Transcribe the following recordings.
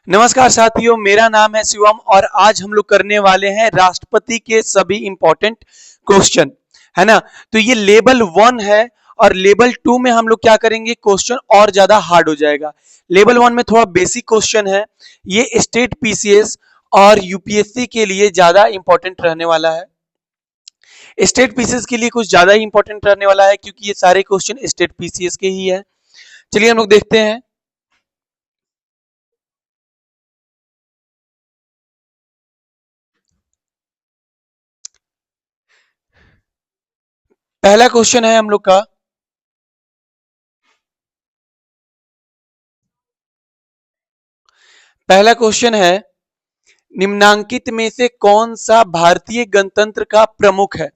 नमस्कार साथियों, मेरा नाम है शिवम और आज हम लोग करने वाले हैं राष्ट्रपति के सभी इंपॉर्टेंट क्वेश्चन, है ना। तो ये लेवल 1 है और लेवल 2 में हम लोग क्या करेंगे, क्वेश्चन और ज्यादा हार्ड हो जाएगा। लेवल 1 में थोड़ा बेसिक क्वेश्चन है, ये स्टेट पीसीएस और यूपीएससी के लिए ज्यादा इंपॉर्टेंट रहने वाला है। स्टेट पीसीएस के लिए कुछ ज्यादा ही इंपॉर्टेंट रहने वाला है क्योंकि ये सारे क्वेश्चन स्टेट पीसीएस के ही है। चलिए हम लोग देखते हैं। पहला क्वेश्चन है हम लोग का, पहला क्वेश्चन है निम्नांकित में से कौन सा भारतीय गणतंत्र का प्रमुख है।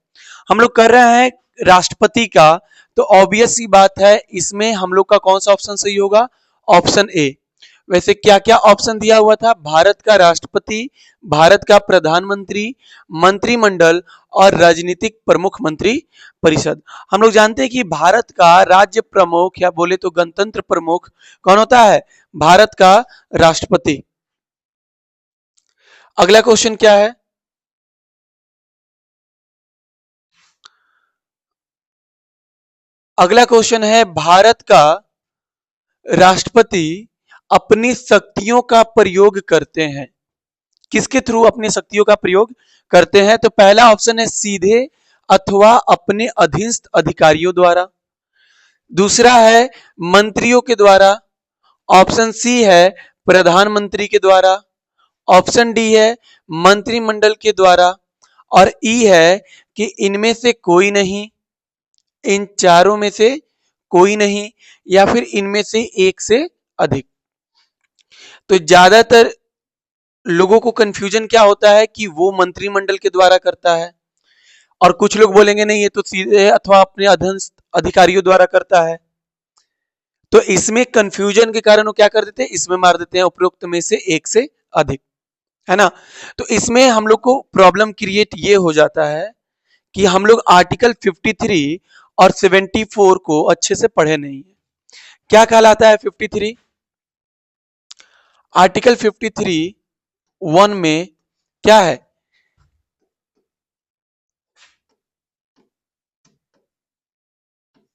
हम लोग कर रहे हैं राष्ट्रपति का, तो ऑब्वियस सी बात है इसमें हम लोग का कौन सा ऑप्शन सही होगा, ऑप्शन ए। वैसे क्या क्या ऑप्शन दिया हुआ था, भारत का राष्ट्रपति, भारत का प्रधानमंत्री, मंत्रिमंडल और राजनीतिक प्रमुख मंत्री परिषद। हम लोग जानते हैं कि भारत का राज्य प्रमुख या बोले तो गणतंत्र प्रमुख कौन होता है, भारत का राष्ट्रपति। अगला क्वेश्चन क्या है, अगला क्वेश्चन है भारत का राष्ट्रपति अपनी शक्तियों का प्रयोग करते हैं, किसके थ्रू अपनी शक्तियों का प्रयोग करते हैं। तो पहला ऑप्शन है सीधे अथवा अपने अधीनस्थ अधिकारियों द्वारा, दूसरा है मंत्रियों के द्वारा, ऑप्शन सी है प्रधानमंत्री के द्वारा, ऑप्शन डी है मंत्रिमंडल के द्वारा और ई है कि इनमें से कोई नहीं, इन चारों में से कोई नहीं या फिर इनमें से एक से अधिक। तो ज्यादातर लोगों को कंफ्यूजन क्या होता है कि वो मंत्रिमंडल के द्वारा करता है और कुछ लोग बोलेंगे नहीं ये तो सीधे अथवा अपने अधीनस्थ अधिकारियों द्वारा करता है। तो इसमें कंफ्यूजन के कारण वो क्या कर देते हैं, इसमें मार देते हैं उपरोक्त में से एक से अधिक, है ना। तो इसमें हम लोग को प्रॉब्लम क्रिएट ये हो जाता है कि हम लोग आर्टिकल 53 और 74 को अच्छे से पढ़े नहीं है। क्या कहलाता है 53, आर्टिकल 53 1 में क्या है,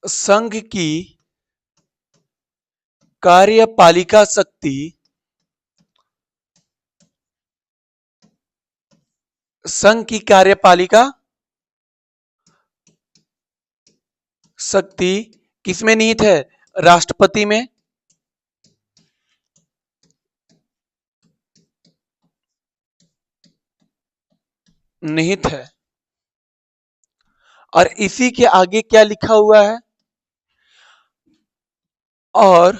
संघ की कार्यपालिका शक्ति, संघ की कार्यपालिका शक्ति किसमें निहित है, राष्ट्रपति में निहित है। और इसी के आगे क्या लिखा हुआ है, और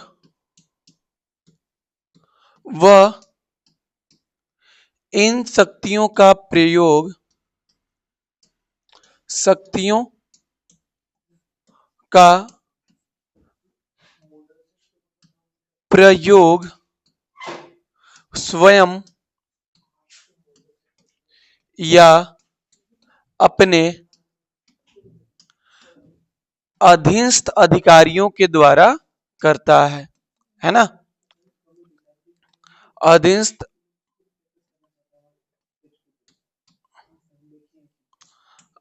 वह इन शक्तियों का प्रयोग, शक्तियों का प्रयोग स्वयं या अपने अधीनस्थ अधिकारियों के द्वारा करता है ना। अधीनस्थ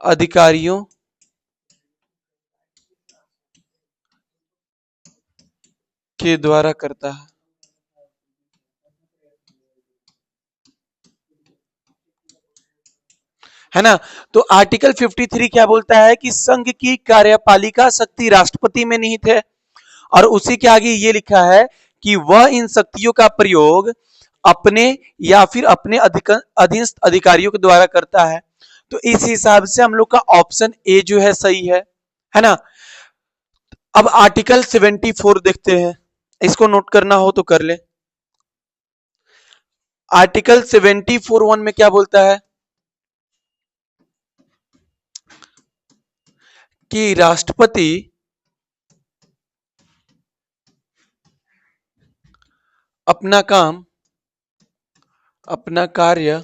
अधिकारियों के द्वारा करता है ना। तो आर्टिकल 53 क्या बोलता है कि संघ की कार्यपालिका शक्ति राष्ट्रपति में निहित है और उसी के आगे ये लिखा है कि वह इन शक्तियों का प्रयोग अपने या फिर अपने अधीनस्थ अधिकारियों के द्वारा करता है। तो इस हिसाब से हम लोग का ऑप्शन ए जो है सही है ना। अब आर्टिकल 74 देखते हैं, इसको नोट करना हो तो कर ले। आर्टिकल 74 1 में क्या बोलता है कि राष्ट्रपति अपना काम, अपना कार्य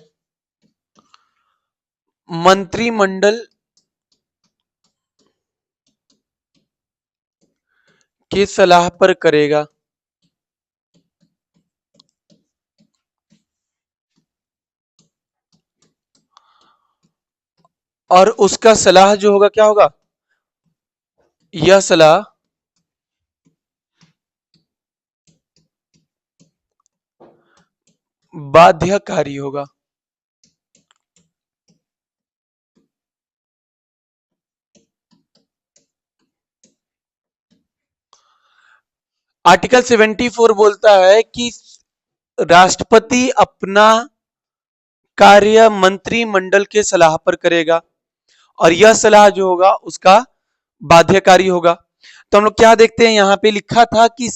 मंत्रिमंडल की सलाह पर करेगा। और उसका सलाह जो होगा क्या होगा, यह सलाह बाध्यकारी होगा। आर्टिकल 74 बोलता है कि राष्ट्रपति अपना कार्य मंत्रिमंडल के सलाह पर करेगा और यह सलाह जो होगा उसका बाध्यकारी होगा। तो हम लोग क्या देखते हैं, यहां पे लिखा था कि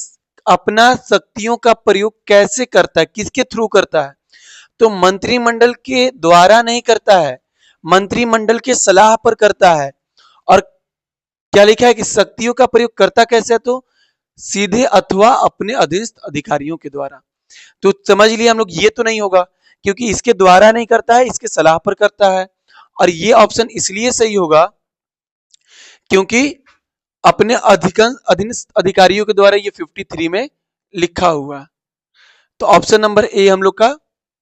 अपना शक्तियों का प्रयोग कैसे करता है, किसके थ्रू करता है, तो मंत्रिमंडल के द्वारा नहीं करता है, मंत्रिमंडल के सलाह पर करता है। और क्या लिखा है कि शक्तियों का प्रयोग करता कैसे है, तो सीधे अथवा अपने अधीनस्थ अधिकारियों के द्वारा। तो समझ लिया हम लोग, ये तो नहीं होगा क्योंकि इसके द्वारा नहीं करता है, इसके सलाह पर करता है। और ये ऑप्शन इसलिए सही होगा क्योंकि अपने अधीनस्थ अधिकारियों के द्वारा ये 53 में लिखा हुआ है। तो ऑप्शन नंबर ए हम लोग का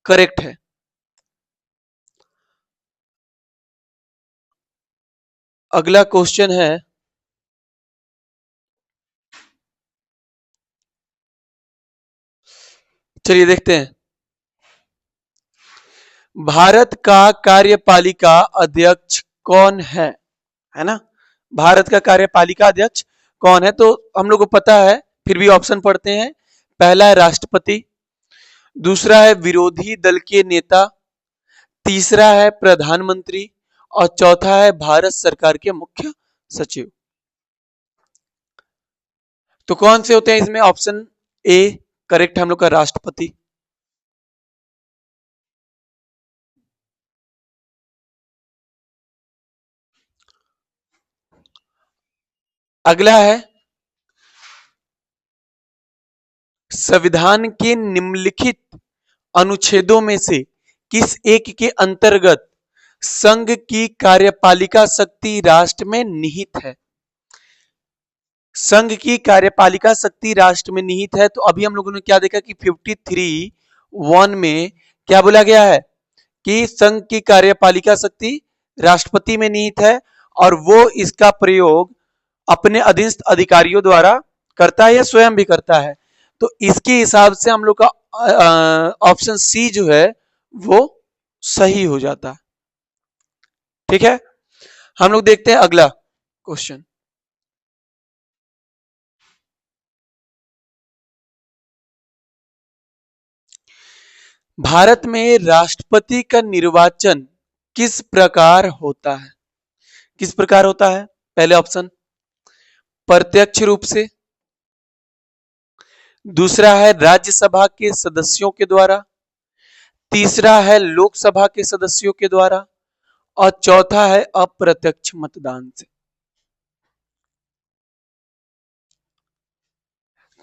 करेक्ट है। अगला क्वेश्चन है, चलिए देखते हैं। भारत का कार्यपालिका अध्यक्ष कौन है ना, भारत का कार्यपालिका अध्यक्ष कौन है, तो हम लोग को पता है, फिर भी ऑप्शन पढ़ते हैं। पहला है राष्ट्रपति, दूसरा है विरोधी दल के नेता, तीसरा है प्रधानमंत्री और चौथा है भारत सरकार के मुख्य सचिव। तो कौन से होते हैं इसमें, ऑप्शन ए करेक्ट हम लोग का राष्ट्रपति। अगला है, संविधान के निम्नलिखित अनुच्छेदों में से किस एक के अंतर्गत संघ की कार्यपालिका शक्ति राष्ट्र में निहित है। संघ की कार्यपालिका शक्ति राष्ट्र में निहित है, तो अभी हम लोगों ने क्या देखा कि 53(1) में क्या बोला गया है कि संघ की कार्यपालिका शक्ति राष्ट्रपति में निहित है और वो इसका प्रयोग अपने अधीनस्थ अधिकारियों द्वारा करता है या स्वयं भी करता है। तो इसके हिसाब से हम लोग का ऑप्शन सी जो है वो सही हो जाता है। ठीक है, हम लोग देखते हैं अगला क्वेश्चन। भारत में राष्ट्रपति का निर्वाचन किस प्रकार होता है, किस प्रकार होता है। पहले ऑप्शन प्रत्यक्ष रूप से, दूसरा है राज्यसभा के सदस्यों के द्वारा, तीसरा है लोकसभा के सदस्यों के द्वारा और चौथा है अप्रत्यक्ष मतदान से।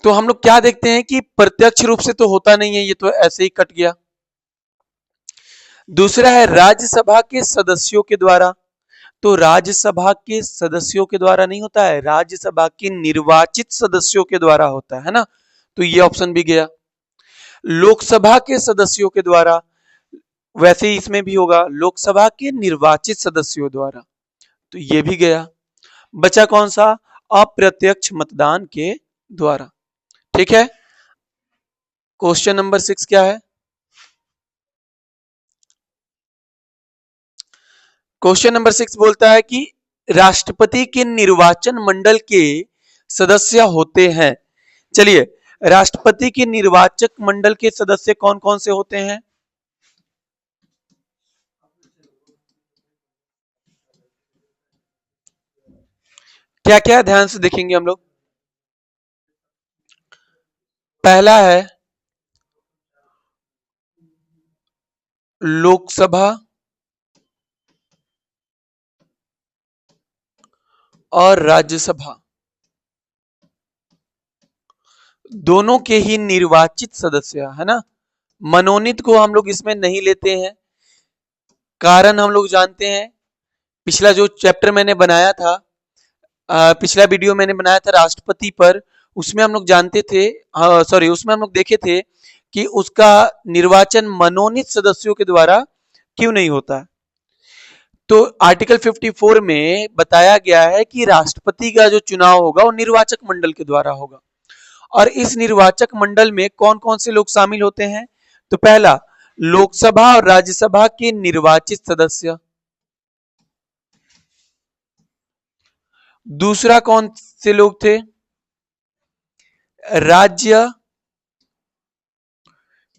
तो हम लोग क्या देखते हैं कि प्रत्यक्ष रूप से तो होता नहीं है, ये तो ऐसे ही कट गया। दूसरा है राज्यसभा के सदस्यों के द्वारा, तो राज्यसभा के सदस्यों के द्वारा नहीं होता है, राज्यसभा के निर्वाचित सदस्यों के द्वारा होता है ना, तो ये ऑप्शन भी गया। लोकसभा के सदस्यों के द्वारा, वैसे ही इसमें भी होगा लोकसभा के निर्वाचित सदस्यों द्वारा, तो ये भी गया। बचा कौन सा, अप्रत्यक्ष मतदान के द्वारा। ठीक है, क्वेश्चन नंबर 6 क्या है। क्वेश्चन नंबर 6 बोलता है कि राष्ट्रपति के निर्वाचन मंडल के सदस्य होते हैं। चलिए, राष्ट्रपति के निर्वाचक मंडल के सदस्य कौन कौन से होते हैं, क्या क्या ध्यान से देखेंगे हम लोग। पहला है लोकसभा और राज्यसभा, दोनों के ही निर्वाचित सदस्य है ना, मनोनीत को हम लोग इसमें नहीं लेते हैं। कारण हम लोग जानते हैं, पिछला जो चैप्टर मैंने बनाया था, पिछला वीडियो मैंने बनाया था राष्ट्रपति पर, उसमें हम लोग जानते थे, सॉरी उसमें हम लोग देखे थे कि उसका निर्वाचन मनोनीत सदस्यों के द्वारा क्यों नहीं होता। तो आर्टिकल 54 में बताया गया है कि राष्ट्रपति का जो चुनाव होगा वो निर्वाचक मंडल के द्वारा होगा। और इस निर्वाचक मंडल में कौन कौन से लोग शामिल होते हैं? तो पहला, लोकसभा और राज्यसभा के निर्वाचित सदस्य। दूसरा कौन से लोग थे? राज्य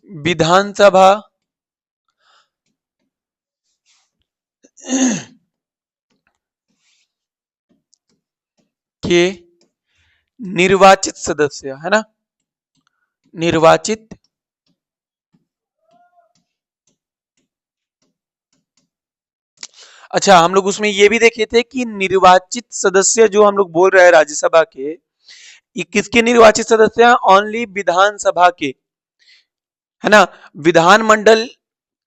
विधानसभा के निर्वाचित सदस्य, है ना, निर्वाचित अच्छा, हम लोग उसमें ये भी देखे थे कि निर्वाचित सदस्य जो हम लोग बोल रहे हैं राज्यसभा के, ये किसके निर्वाचित सदस्य हैं? ओनली विधानसभा के, है ना। विधानमंडल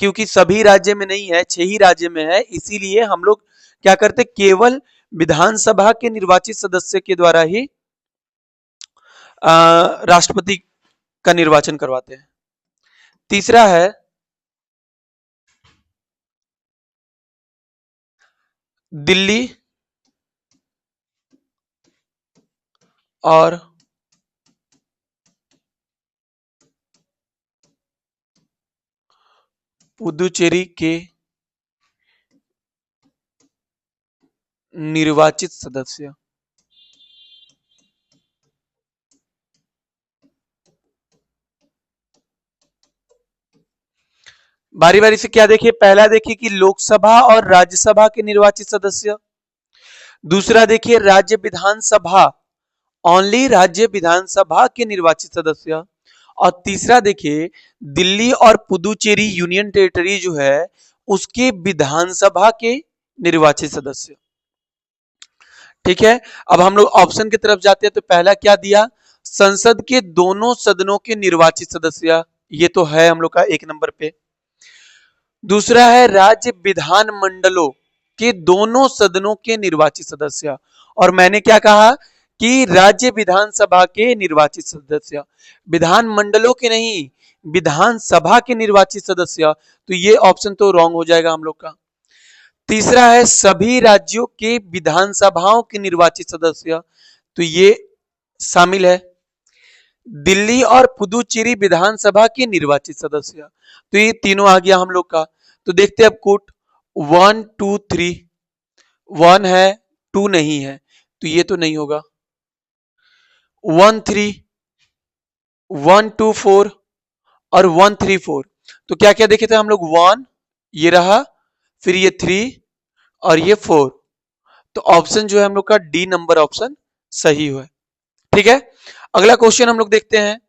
क्योंकि सभी राज्य में नहीं है, 6 ही राज्य में है, इसीलिए हम लोग क्या करते, केवल विधानसभा के निर्वाचित सदस्य के द्वारा ही राष्ट्रपति का निर्वाचन करवाते हैं। तीसरा है दिल्ली और पुदुचेरी के निर्वाचित सदस्य। बारी बारी से क्या देखिए, पहला देखिए कि लोकसभा और राज्यसभा के निर्वाचित सदस्य। दूसरा देखिए राज्य विधानसभा, ओनली राज्य विधानसभा के निर्वाचित सदस्य। और तीसरा देखिए दिल्ली और पुदुचेरी यूनियन टेरिटरी जो है उसके विधानसभा के निर्वाचित सदस्य। ठीक है, अब हम लोग ऑप्शन की तरफ जाते हैं। तो पहला क्या दिया, संसद के दोनों सदनों के निर्वाचित सदस्य, ये तो है हम लोग का 1 नंबर पे। दूसरा है राज्य विधान मंडलों के दोनों सदनों के निर्वाचित सदस्य, और मैंने क्या कहा कि राज्य विधानसभा के निर्वाचित सदस्य, विधान मंडलों के नहीं, विधानसभा के निर्वाचित सदस्य। तो ये ऑप्शन तो रॉन्ग हो जाएगा हम लोग का। तीसरा है सभी राज्यों के विधानसभाओं के निर्वाचित सदस्य, तो ये शामिल है। दिल्ली और पुदुचेरी विधानसभा के निर्वाचित सदस्य, तो ये तीनों आ गया हम लोग का। तो देखते हैं अब कूट 1 2 3, 1 है 2 नहीं है, तो ये तो नहीं होगा। 1 3, 1 2 4 और 1 3 4, तो क्या क्या देखे थे हम लोग, 1 ये रहा, फिर ये 3 और ये 4। तो ऑप्शन जो है हम लोग का डी नंबर ऑप्शन सही है। ठीक है, अगला क्वेश्चन हम लोग देखते हैं।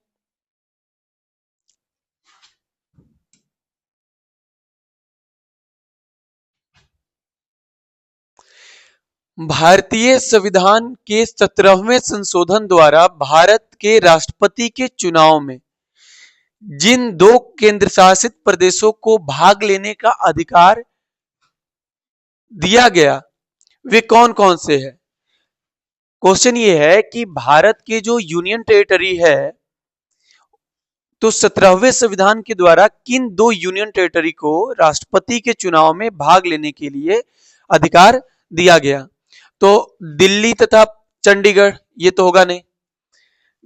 भारतीय संविधान के 17वें संशोधन द्वारा भारत के राष्ट्रपति के चुनाव में जिन 2 केंद्र शासित प्रदेशों को भाग लेने का अधिकार दिया गया वे कौन कौन से हैं? क्वेश्चन ये है कि भारत के जो यूनियन टेरिटरी है, तो 17वें संविधान के द्वारा किन 2 यूनियन टेरिटरी को राष्ट्रपति के चुनाव में भाग लेने के लिए अधिकार दिया गया? तो दिल्ली तथा चंडीगढ़, ये तो होगा नहीं।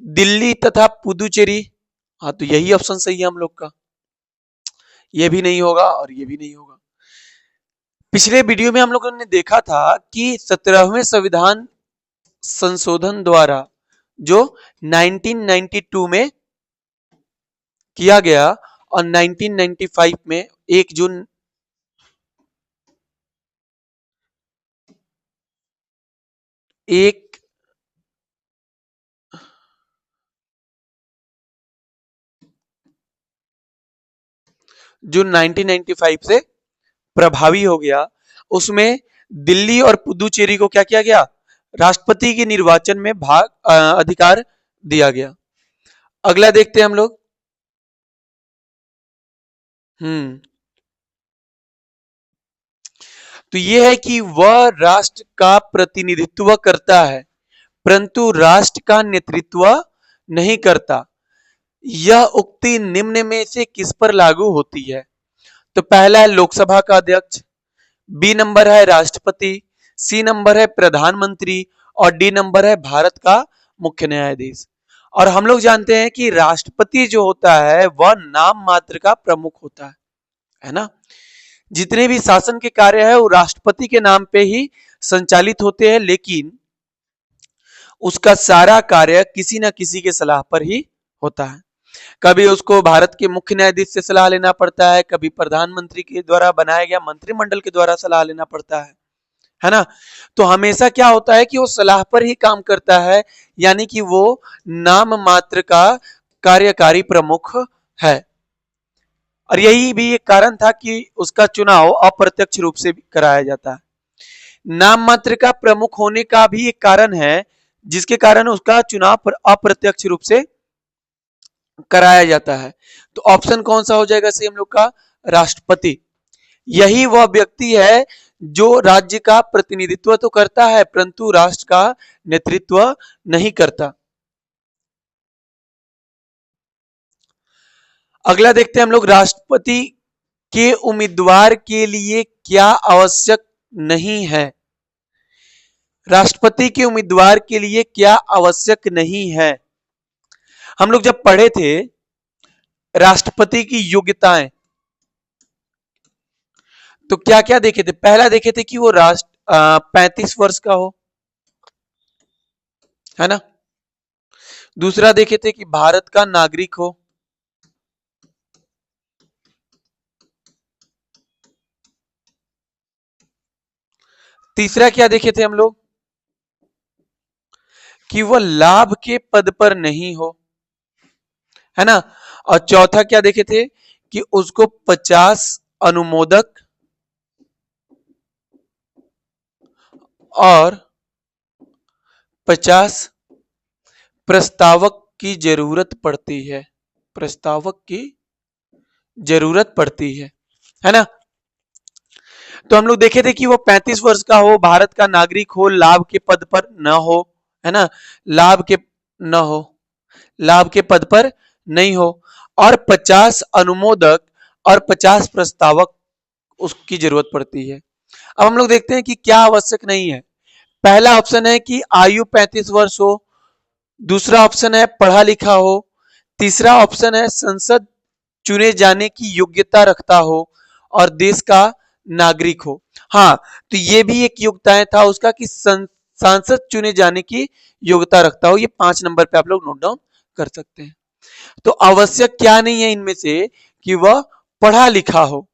दिल्ली तथा पुदुचेरी, हाँ तो यही ऑप्शन सही है हम लोग का, ये भी नहीं होगा और ये भी नहीं होगा। पिछले वीडियो में हम लोगों ने देखा था कि 17वें संविधान संशोधन द्वारा जो 1992 में किया गया और 1995 में 1 जून एक जून 1995 से प्रभावी हो गया। उसमें दिल्ली और पुदुचेरी को क्या किया गया, राष्ट्रपति के निर्वाचन में भाग अधिकार दिया गया। अगला देखते हैं हम लोग। तो यह है कि वह राष्ट्र का प्रतिनिधित्व करता है परंतु राष्ट्र का नेतृत्व नहीं करता। यह उक्ति निम्न में से किस पर लागू होती है? तो पहला है लोकसभा का अध्यक्ष, बी नंबर है राष्ट्रपति, सी नंबर है प्रधानमंत्री और डी नंबर है भारत का मुख्य न्यायाधीश। और हम लोग जानते हैं कि राष्ट्रपति जो होता है वह नाम मात्र का प्रमुख होता है ना। जितने भी शासन के कार्य है वो राष्ट्रपति के नाम पे ही संचालित होते हैं, लेकिन उसका सारा कार्य किसी न किसी के सलाह पर ही होता है। कभी उसको भारत के मुख्य न्यायाधीश से सलाह लेना पड़ता है, कभी प्रधानमंत्री के द्वारा बनाया गया मंत्रिमंडल के द्वारा सलाह लेना पड़ता है ना। तो हमेशा क्या होता है कि वो सलाह पर ही काम करता है, यानी कि वो नाम मात्र का कार्यकारी प्रमुख है। और यही भी एक कारण था कि उसका चुनाव अप्रत्यक्ष रूप से कराया जाता है। नाम मात्र का प्रमुख होने का भी एक कारण है जिसके कारण उसका चुनाव अप्रत्यक्ष रूप से कराया जाता है। तो ऑप्शन कौन सा हो जाएगा सही हम लोग का? राष्ट्रपति। यही वह व्यक्ति है जो राज्य का प्रतिनिधित्व तो करता है परंतु राष्ट्र का नेतृत्व नहीं करता। अगला देखते हैं हम लोग, राष्ट्रपति के उम्मीदवार के लिए क्या आवश्यक नहीं है? राष्ट्रपति के उम्मीदवार के लिए क्या आवश्यक नहीं है? हम लोग जब पढ़े थे राष्ट्रपति की योग्यताएं, तो क्या क्या देखे थे? पहला देखे थे कि वो 35 वर्ष का हो, है ना। दूसरा देखे थे कि भारत का नागरिक हो। तीसरा क्या देखे थे हम लोग? कि वह लाभ के पद पर नहीं हो, है ना। और चौथा क्या देखे थे? कि उसको 50 अनुमोदक और 50 प्रस्तावक की जरूरत पड़ती है। प्रस्तावक की जरूरत पड़ती है ना। तो हम लोग देखे थे कि वो 35 वर्ष का हो, भारत का नागरिक हो, लाभ के पद पर न हो, है ना, लाभ के न हो, लाभ के पद पर नहीं हो, और 50 अनुमोदक और 50 प्रस्तावक उसकी जरूरत पड़ती है। अब हम लोग देखते हैं कि क्या आवश्यक नहीं है। पहला ऑप्शन है कि आयु 35 वर्ष हो, दूसरा ऑप्शन है पढ़ा लिखा हो, तीसरा ऑप्शन है संसद चुने जाने की योग्यता रखता हो और देश का नागरिक हो। हाँ, तो ये भी एक योग्यताएं था उसका कि सांसद चुने जाने की योग्यता रखता हो। ये 5 नंबर पे आप लोग नोट डाउन कर सकते हैं। तो आवश्यक क्या नहीं है इनमें से? कि वह पढ़ा लिखा हो।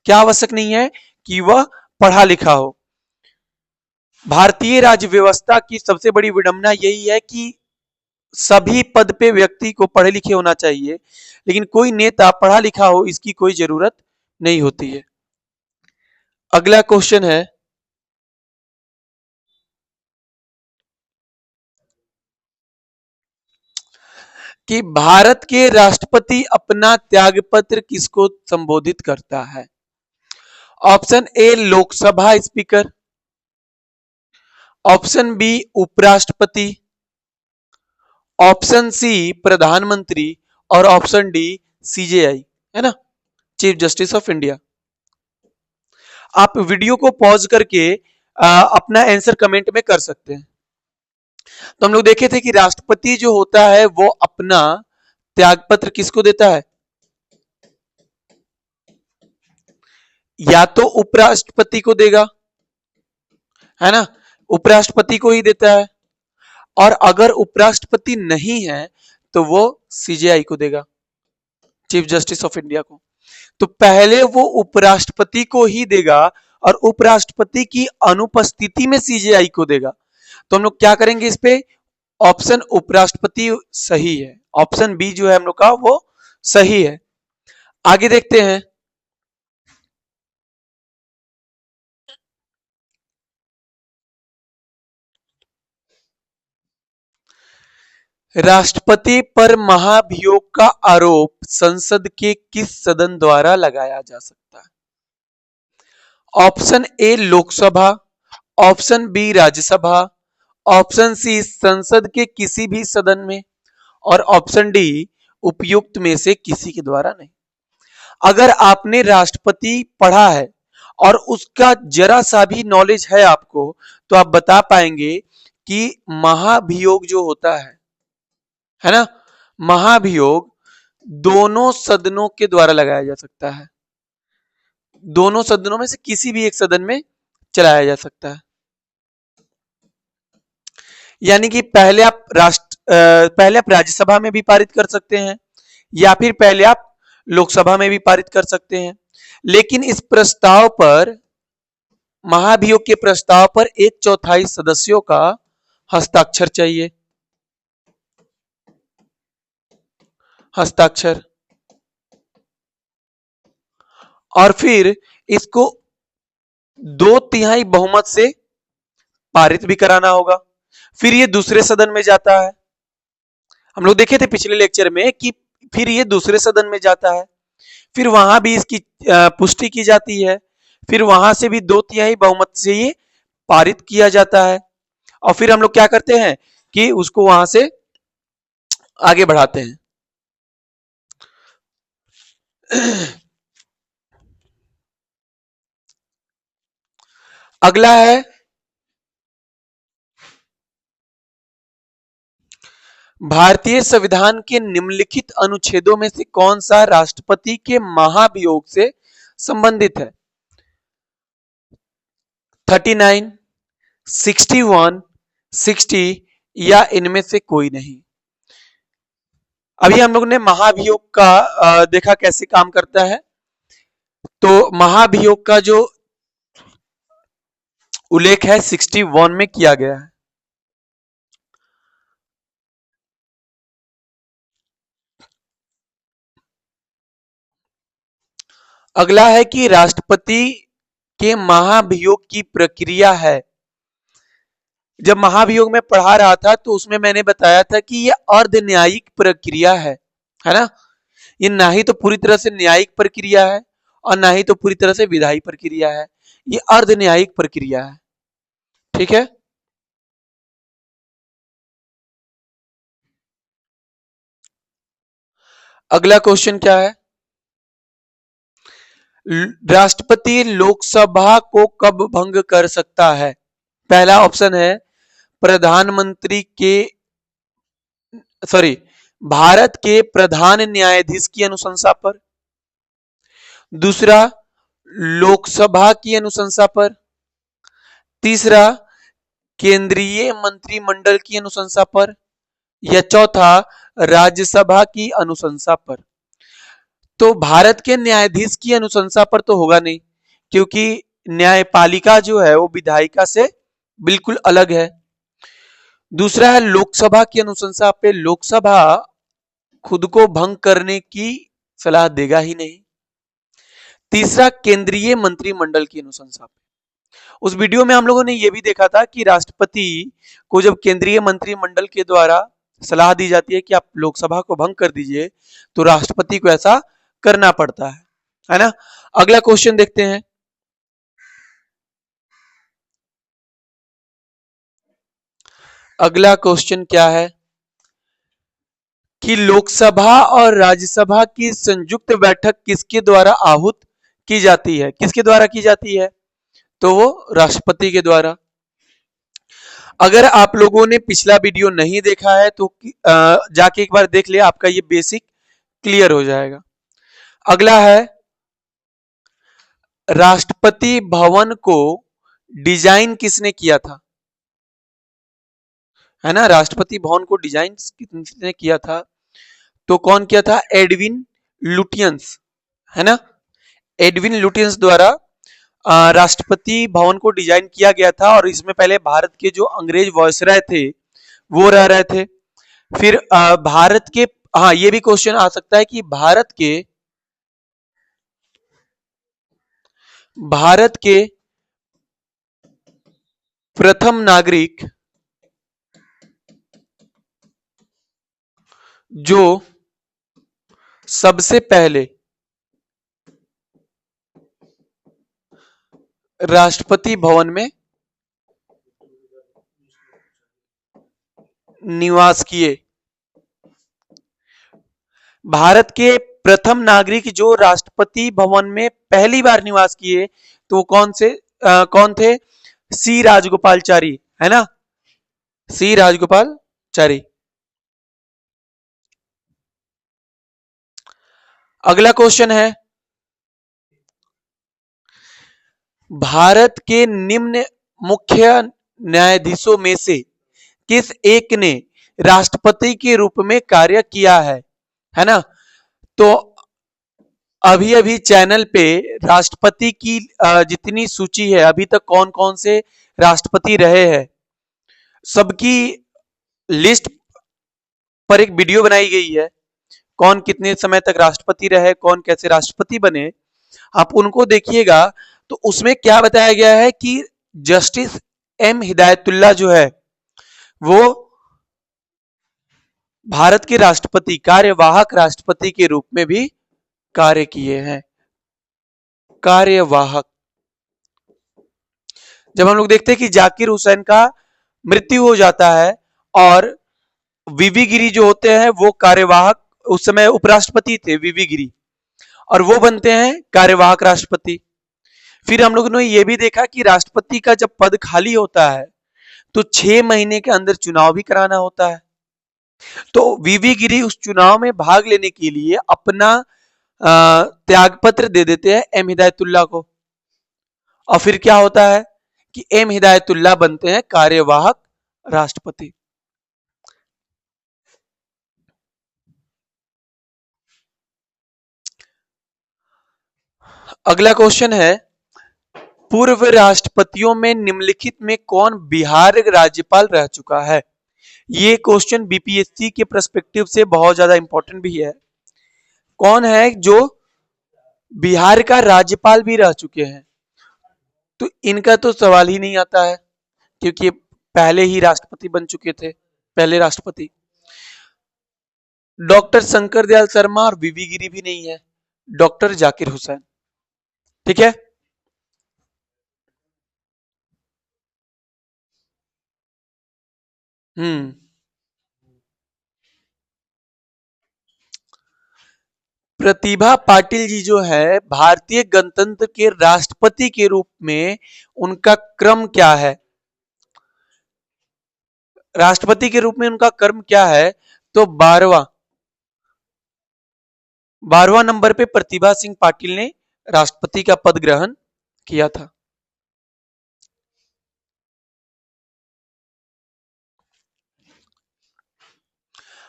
क्या आवश्यक नहीं है? कि वह पढ़ा लिखा हो। भारतीय राज्य व्यवस्था की सबसे बड़ी विडंबना यही है कि सभी पद पे व्यक्ति को पढ़े लिखे होना चाहिए, लेकिन कोई नेता पढ़ा लिखा हो इसकी कोई जरूरत नहीं होती है। अगला क्वेश्चन है कि भारत के राष्ट्रपति अपना त्यागपत्र किसको संबोधित करता है? Option A Lok Sabha speaker, option B उपराष्ट्रपति, ऑप्शन सी प्रधानमंत्री और ऑप्शन डी सीजेआई, है ना, चीफ जस्टिस ऑफ इंडिया। आप वीडियो को पॉज करके अपना आंसर कमेंट में कर सकते हैं। तो हम लोग देखे थे कि राष्ट्रपति जो होता है वो अपना त्यागपत्र किसको देता है? या तो उपराष्ट्रपति को देगा, है ना, उपराष्ट्रपति को ही देता है, और अगर उपराष्ट्रपति नहीं है तो वो सीजेआई को देगा, चीफ जस्टिस ऑफ इंडिया को। तो पहले वो उपराष्ट्रपति को ही देगा और उपराष्ट्रपति की अनुपस्थिति में सीजेआई को देगा। तो हम लोग क्या करेंगे इस पे? ऑप्शन उपराष्ट्रपति सही है, ऑप्शन बी जो है हम लोग का वो सही है। आगे देखते हैं। राष्ट्रपति पर महाभियोग का आरोप संसद के किस सदन द्वारा लगाया जा सकता है? Option A Lok Sabha, option B Rajya Sabha, option C संसद के किसी भी सदन में, और ऑप्शन डी उपयुक्त में से किसी के द्वारा नहीं। अगर आपने राष्ट्रपति पढ़ा है और उसका जरा सा भी नॉलेज है आपको, तो आप बता पाएंगे कि महाभियोग जो होता है ना, महाभियोग दोनों सदनों के द्वारा लगाया जा सकता है, दोनों सदनों में से किसी भी एक सदन में चलाया जा सकता है। यानी कि पहले आप राज्यसभा में भी पारित कर सकते हैं, या फिर पहले आप लोकसभा में भी पारित कर सकते हैं, लेकिन इस प्रस्ताव पर, महाभियोग के प्रस्ताव पर 1/4 सदस्यों का हस्ताक्षर चाहिए, हस्ताक्षर। और फिर इसको 2/3 बहुमत से पारित भी कराना होगा। फिर ये दूसरे सदन में जाता है, हम लोग देखे थे पिछले लेक्चर में कि फिर ये दूसरे सदन में जाता है, फिर वहां भी इसकी पुष्टि की जाती है, फिर वहां से भी 2/3 बहुमत से ये पारित किया जाता है, और फिर हम लोग क्या करते हैं कि उसको वहां से आगे बढ़ाते हैं। अगला है भारतीय संविधान के निम्नलिखित अनुच्छेदों में से कौन सा राष्ट्रपति के महाभियोग से संबंधित है? 39, 61, 60 या इनमें से कोई नहीं। अभी हम लोग ने महाभियोग का देखा कैसे काम करता है। तो महाभियोग का जो उल्लेख है 61 में किया गया है। अगला है कि राष्ट्रपति के महाभियोग की प्रक्रिया है। जब महाभियोग में पढ़ा रहा था तो उसमें मैंने बताया था कि यह अर्ध न्यायिक प्रक्रिया है ना। ये ना ही तो पूरी तरह से न्यायिक प्रक्रिया है और ना ही तो पूरी तरह से विधायी प्रक्रिया है, ये अर्ध न्यायिक प्रक्रिया है। ठीक है। अगला क्वेश्चन क्या है? राष्ट्रपति लोकसभा को कब भंग कर सकता है? पहला ऑप्शन है प्रधानमंत्री के भारत के प्रधान न्यायाधीश की अनुशंसा पर, दूसरा लोकसभा की अनुशंसा पर, तीसरा केंद्रीय मंत्रिमंडल की अनुशंसा पर, या चौथा राज्यसभा की अनुशंसा पर। तो भारत के न्यायाधीश की अनुशंसा पर तो होगा नहीं, क्योंकि न्यायपालिका जो है वो विधायिका से बिल्कुल अलग है। दूसरा है लोकसभा की अनुशंसा पे, लोकसभा खुद को भंग करने की सलाह देगा ही नहीं। तीसरा केंद्रीय मंत्रिमंडल की अनुशंसा पे। उस वीडियो में हम लोगों ने यह भी देखा था कि राष्ट्रपति को जब केंद्रीय मंत्रिमंडल के द्वारा सलाह दी जाती है कि आप लोकसभा को भंग कर दीजिए, तो राष्ट्रपति को ऐसा करना पड़ता है ना। अगला क्वेश्चन देखते हैं। अगला क्वेश्चन क्या है कि लोकसभा और राज्यसभा की संयुक्त बैठक किसके द्वारा आहूत की जाती है? किसके द्वारा की जाती है? तो वो राष्ट्रपति के द्वारा। अगर आप लोगों ने पिछला वीडियो नहीं देखा है तो जाके एक बार देख लिया, आपका ये बेसिक क्लियर हो जाएगा। अगला है राष्ट्रपति भवन को डिजाइन किसने किया था? है ना, राष्ट्रपति भवन को डिजाइन किसने किया था? तो कौन किया था? एडविन लुटियंस, है ना। एडविन लुटियंस द्वारा राष्ट्रपति भवन को डिजाइन किया गया था, और इसमें पहले भारत के जो अंग्रेज वायसराय थे वो रह रहे थे। फिर भारत के, हाँ ये भी क्वेश्चन आ सकता है कि भारत के प्रथम नागरिक जो सबसे पहले राष्ट्रपति भवन में निवास किए, भारत के प्रथम नागरिक जो राष्ट्रपति भवन में पहली बार निवास किए तो वो कौन थे? सी राजगोपालचारी, है ना, सी राजगोपालचारी। अगला क्वेश्चन है, भारत के निम्न मुख्य न्यायाधीशों में से किस एक ने राष्ट्रपति के रूप में कार्य किया है ना। तो अभी अभी चैनल पे राष्ट्रपति की जितनी सूची है, अभी तक कौन कौन से राष्ट्रपति रहे हैं, सबकी लिस्ट पर एक वीडियो बनाई गई है। कौन कितने समय तक राष्ट्रपति रहे, कौन कैसे राष्ट्रपति बने, आप उनको देखिएगा। तो उसमें क्या बताया गया है कि जस्टिस एम हिदायतुल्ला जो है वो भारत के राष्ट्रपति, कार्यवाहक राष्ट्रपति के रूप में भी कार्य किए हैं। कार्यवाहक, जब हम लोग देखते हैं कि जाकिर हुसैन का मृत्यु हो जाता है और वीवी गिरी जो होते हैं वो कार्यवाहक, उस समय उपराष्ट्रपति थे वीवी गिरी, और वो बनते हैं कार्यवाहक राष्ट्रपति। फिर हम लोगों ने ये भी देखा कि राष्ट्रपति का जब पद खाली होता है तो 6 महीने के अंदर चुनाव भी कराना होता है। तो वीवी गिरी उस चुनाव में भाग लेने के लिए अपना त्यागपत्र दे देते हैं एम हिदायतुल्ला को, और फिर क्या होता है कि एम हिदायतुल्ला बनते हैं कार्यवाहक राष्ट्रपति। अगला क्वेश्चन है, पूर्व राष्ट्रपतियों में निम्नलिखित में कौन बिहार राज्यपाल रह चुका है। ये क्वेश्चन बीपीएससी के पर्सपेक्टिव से बहुत ज्यादा इंपॉर्टेंट भी है। कौन है जो बिहार का राज्यपाल भी रह चुके हैं? तो इनका तो सवाल ही नहीं आता है, क्योंकि पहले ही राष्ट्रपति बन चुके थे, पहले राष्ट्रपति। डॉक्टर शंकर दयाल शर्मा और वीवी गिरी भी नहीं है, डॉक्टर जाकिर हुसैन। ठीक है, हम्म। प्रतिभा पाटिल जी जो है, भारतीय गणतंत्र के राष्ट्रपति के रूप में उनका क्रम क्या है? राष्ट्रपति के रूप में उनका क्रम क्या है? तो 12वां नंबर पे प्रतिभा सिंह पाटिल ने राष्ट्रपति का पद ग्रहण किया था।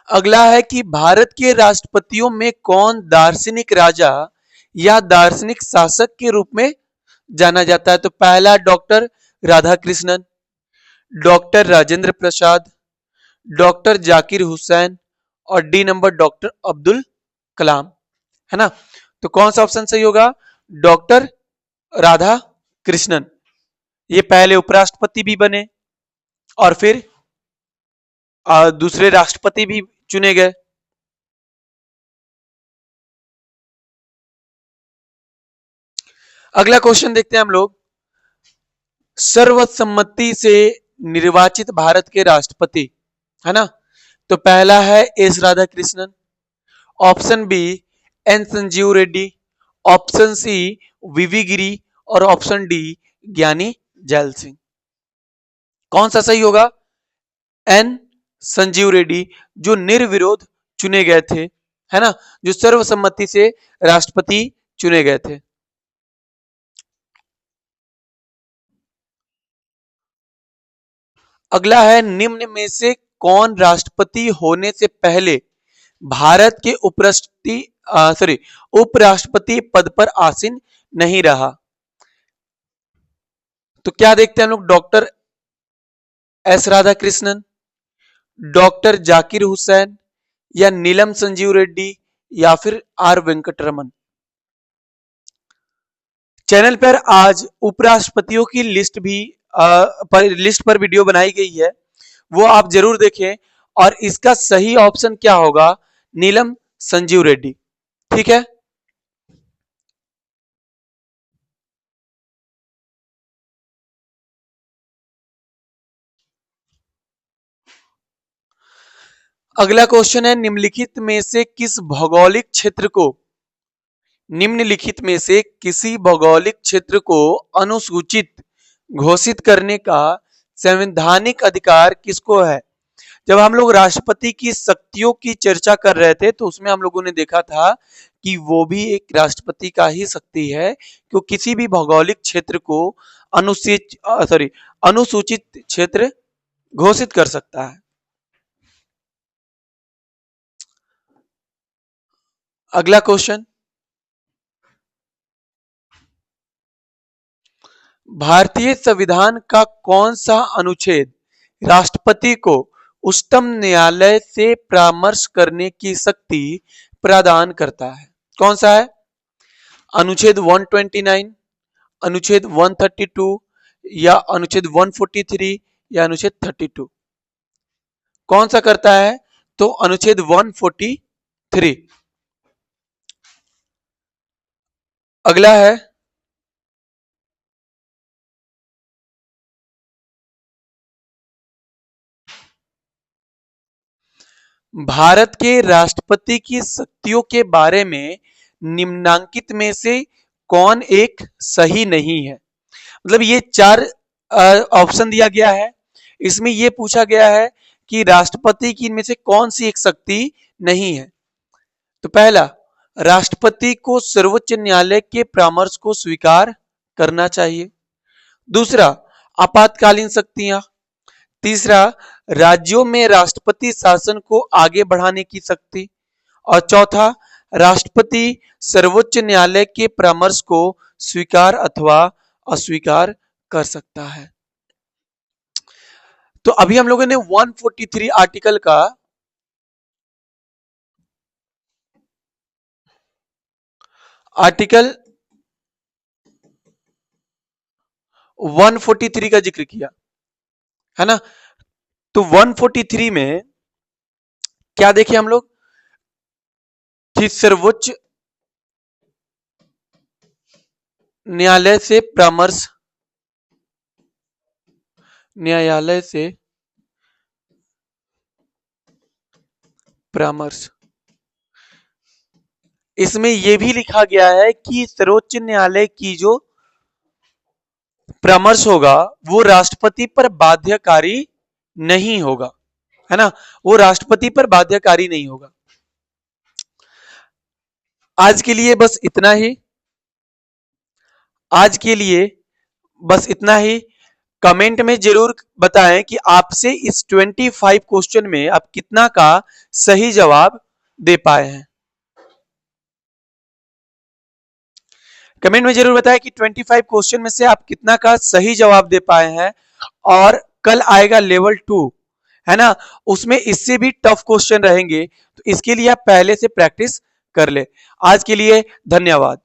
अगला है कि भारत के राष्ट्रपतियों में कौन दार्शनिक राजा या दार्शनिक शासक के रूप में जाना जाता है? तो पहला doctor Radha Krishnan, doctor Rajendra Prasad, doctor Zakir Hussain, और D number doctor Abdul Kalam, है ना। तो कौन सा ऑप्शन सही होगा? डॉक्टर राधा कृष्णन। ये पहले उपराष्ट्रपति भी बने और फिर दूसरे राष्ट्रपति भी चुने गए। अगला क्वेश्चन देखते हैं हम लोग, सर्वसम्मति से निर्वाचित भारत के राष्ट्रपति, है ना। तो पहला है S Radha Krishnan, option B N Sanjiva Reddy, option C V V Giri, और ऑप्शन डी ज्ञानी जैल सिंह। कौन सा सही होगा? एन संजीव रेड्डी, जो निर्विरोध चुने गए थे, है ना, जो सर्वसम्मति से राष्ट्रपति चुने गए थे। अगला है, निम्न में से कौन राष्ट्रपति होने से पहले भारत के उपराष्ट्रपति पद पर आसीन नहीं रहा? तो क्या देखते हैं हम लोग, doctor S Radha Krishnan, doctor Zakir Hussain, या नीलम संजीव रेड्डी, या फिर आर वेंकटरमन। चैनल पर आज उपराष्ट्रपतियों की लिस्ट पर वीडियो बनाई गई है, वो आप जरूर देखें। और इसका सही ऑप्शन क्या होगा? नीलम संजीव रेड्डी। ठीक है, अगला क्वेश्चन है, निम्नलिखित में से किस भौगोलिक क्षेत्र को निम्नलिखित में से किसी भौगोलिक क्षेत्र को अनुसूचित घोषित करने का संवैधानिक अधिकार किसको है? जब हम लोग राष्ट्रपति की शक्तियों की चर्चा कर रहे थे तो उसमें हम लोगों ने देखा था कि वो भी एक राष्ट्रपति का ही शक्ति है कि वो किसी भी भौगोलिक क्षेत्र को अनुसूचित क्षेत्र घोषित कर सकता है। अगला क्वेश्चन, भारतीय संविधान का कौन सा अनुच्छेद राष्ट्रपति को उच्चतम न्यायालय से परामर्श करने की शक्ति प्रदान करता है? कौन सा है? अनुच्छेद 129, अनुच्छेद 132 या अनुच्छेद 143 या अनुच्छेद 32? कौन सा करता है? तो अनुच्छेद 143। अगला है, भारत के राष्ट्रपति की शक्तियों के बारे में निम्नांकित में से कौन एक सही नहीं है? मतलब ये चार ऑप्शन दिया गया है, इसमें ये पूछा गया है कि राष्ट्रपति की इनमें से कौन सी एक शक्ति नहीं है। तो पहला, राष्ट्रपति को सर्वोच्च न्यायालय के परामर्श को स्वीकार करना चाहिए। दूसरा, आपातकालीन शक्तियां। तीसरा, राज्यों में राष्ट्रपति शासन को आगे बढ़ाने की शक्ति। और चौथा, राष्ट्रपति सर्वोच्च न्यायालय के परामर्श को स्वीकार अथवा अस्वीकार कर सकता है। तो अभी हम लोगों ने 143 आर्टिकल का आर्टिकल 143 का जिक्र किया है ना। तो 143 में क्या देखे हम लोग कि सर्वोच्च न्यायालय से परामर्श, न्यायालय से परामर्श, इसमें यह भी लिखा गया है कि सर्वोच्च न्यायालय की जो परामर्श होगा वो राष्ट्रपति पर बाध्यकारी नहीं होगा, है ना, वो राष्ट्रपति पर बाध्यकारी नहीं होगा। आज के लिए बस इतना ही, आज के लिए बस इतना ही। कमेंट में जरूर बताएं कि आपसे इस 25 क्वेश्चन में आप कितना का सही जवाब दे पाए हैं। कमेंट में जरूर बताएं कि 25 क्वेश्चन में से आप कितना का सही जवाब दे पाए हैं। और कल आएगा लेवल 2, है ना, उसमें इससे भी टफ क्वेश्चन रहेंगे, तो इसके लिए आप पहले से प्रैक्टिस कर ले। आज के लिए धन्यवाद।